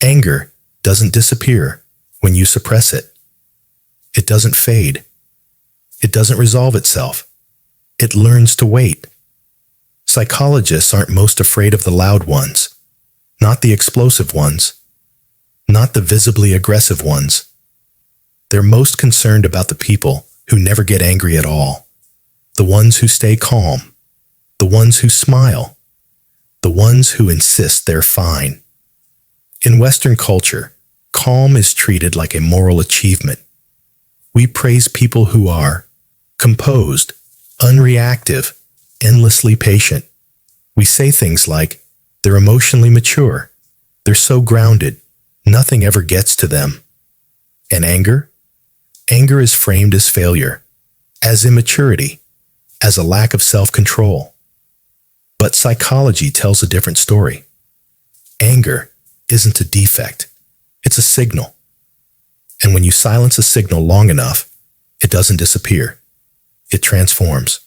Anger doesn't disappear when you suppress it. It doesn't fade. It doesn't resolve itself. It learns to wait. Psychologists aren't most afraid of the loud ones, not the explosive ones, not the visibly aggressive ones. They're most concerned about the people who never get angry at all, the ones who stay calm, the ones who smile, the ones who insist they're fine. In Western culture, calm is treated like a moral achievement. We praise people who are composed, unreactive, endlessly patient. We say things like, they're emotionally mature, they're so grounded, nothing ever gets to them. And anger? Anger is framed as failure, as immaturity, as a lack of self-control. But psychology tells a different story. Anger isn't a defect, it's a signal. And when you silence a signal long enough, it doesn't disappear. It transforms.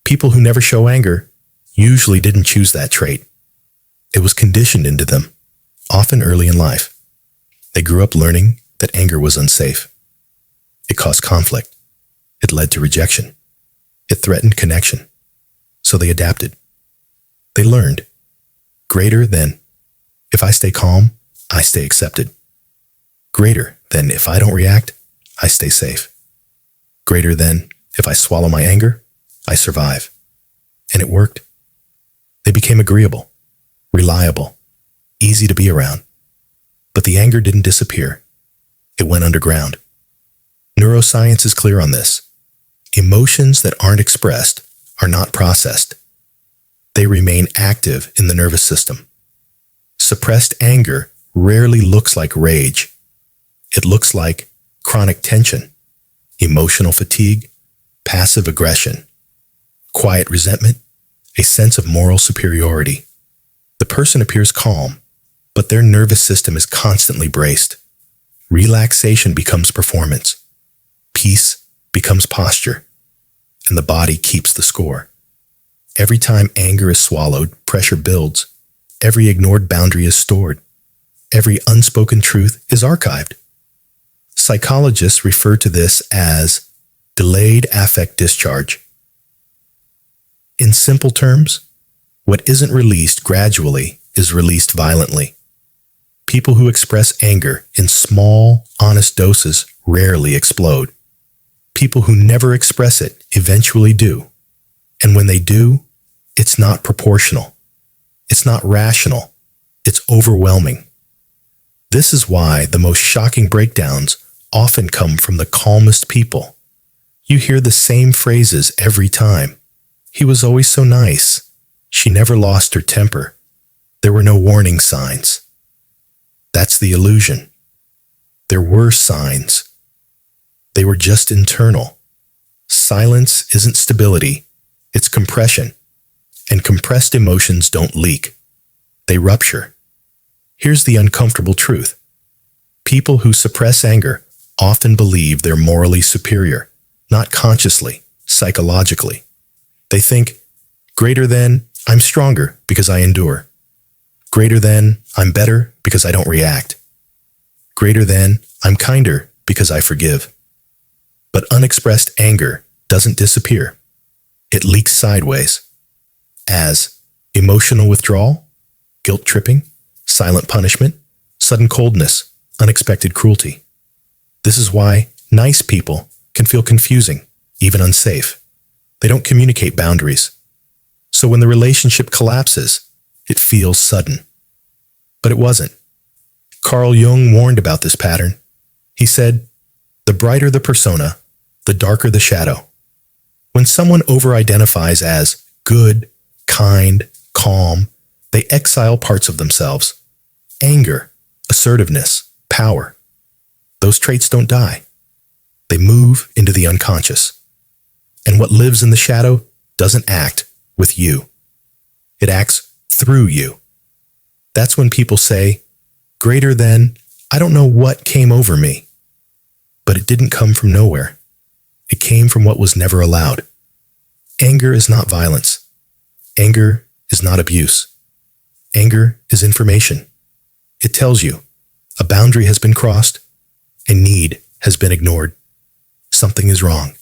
People who never show anger usually didn't choose that trait. It was conditioned into them, often early in life. They grew up learning that anger was unsafe. It caused conflict. It led to rejection. It threatened connection. So they adapted. They learned, greater than, if I stay calm, I stay accepted. Greater than, if I don't react, I stay safe. Greater than, if I swallow my anger, I survive. And it worked. They became agreeable, reliable, easy to be around. But the anger didn't disappear. It went underground. Neuroscience is clear on this. Emotions that aren't expressed are not processed. They remain active in the nervous system. Suppressed anger rarely looks like rage. It looks like chronic tension, emotional fatigue, passive aggression, quiet resentment, a sense of moral superiority. The person appears calm, but their nervous system is constantly braced. Relaxation becomes performance. Peace becomes posture, and the body keeps the score. Every time anger is swallowed, pressure builds. Every ignored boundary is stored. Every unspoken truth is archived. Psychologists refer to this as delayed affect discharge. In simple terms, what isn't released gradually is released violently. People who express anger in small, honest doses rarely explode. People who never express it eventually do. And when they do, it's not proportional. It's not rational. It's overwhelming. This is why the most shocking breakdowns often come from the calmest people. You hear the same phrases every time. He was always so nice. She never lost her temper. There were no warning signs. That's the illusion. There were signs. They were just internal. Silence isn't stability, it's compression. And compressed emotions don't leak. They rupture. Here's the uncomfortable truth. People who suppress anger often believe they're morally superior, not consciously, psychologically. They think, greater than, I'm stronger because I endure. Greater than, I'm better because I don't react. Greater than, I'm kinder because I forgive. But unexpressed anger doesn't disappear. It leaks sideways as emotional withdrawal, guilt tripping, silent punishment, sudden coldness, unexpected cruelty. This is why nice people can feel confusing, even unsafe. They don't communicate boundaries. So when the relationship collapses, it feels sudden. But it wasn't. Carl Jung warned about this pattern. He said, the brighter the persona, the darker the shadow. When someone over-identifies as good, kind, calm, they exile parts of themselves. Anger, assertiveness, power. Those traits don't die. They move into the unconscious. And what lives in the shadow doesn't act with you. It acts through you. That's when people say, greater than, I don't know what came over me. But it didn't come from nowhere. It came from what was never allowed. Anger is not violence. Anger is not abuse. Anger is information. It tells you a boundary has been crossed, a need has been ignored. Something is wrong.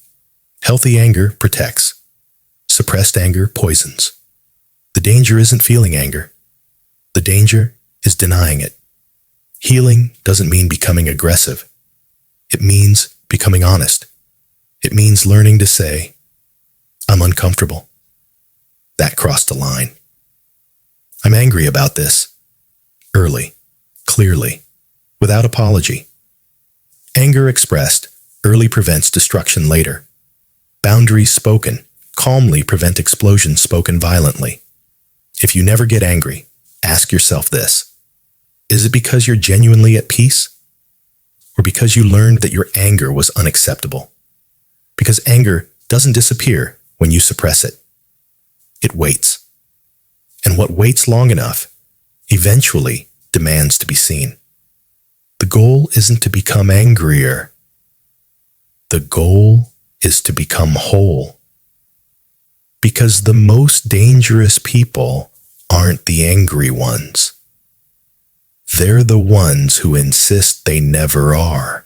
Healthy anger protects. Suppressed anger poisons. The danger isn't feeling anger. The danger is denying it. Healing doesn't mean becoming aggressive. It means becoming honest. It means learning to say, I'm uncomfortable. That crossed the line. I'm angry about this. Early, clearly, without apology. Anger expressed early prevents destruction later. Boundaries spoken calmly prevent explosions spoken violently. If you never get angry, ask yourself this. Is it because you're genuinely at peace? Or because you learned that your anger was unacceptable? Because anger doesn't disappear when you suppress it. It waits. And what waits long enough eventually demands to be seen. The goal isn't to become angrier. The goal is to become whole. Because the most dangerous people aren't the angry ones. They're the ones who insist they never are.